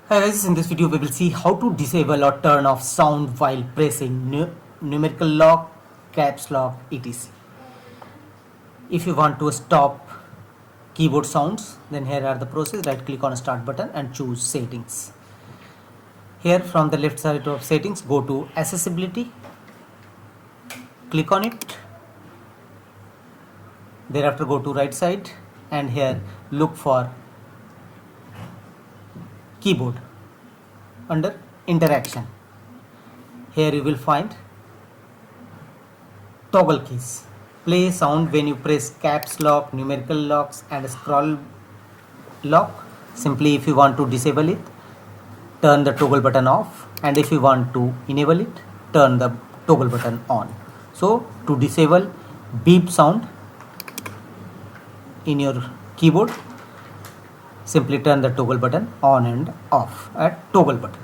Hi guys, in this video we will see how to disable or turn off sound while pressing numerical lock, caps lock, etc. If you want to stop keyboard sounds, then here are the process. Right click on start button and choose settings. Here from the left side of settings, go to accessibility, click on it. Thereafter go to right side and here look for keyboard under interaction. Here you will find toggle keys. Play sound when you press caps lock, numerical locks and scroll lock. Simply if you want to disable it, turn the toggle button off, and if you want to enable it, turn the toggle button on. So to disable beep sound in your keyboard, simply turn the toggle button on and off at toggle button.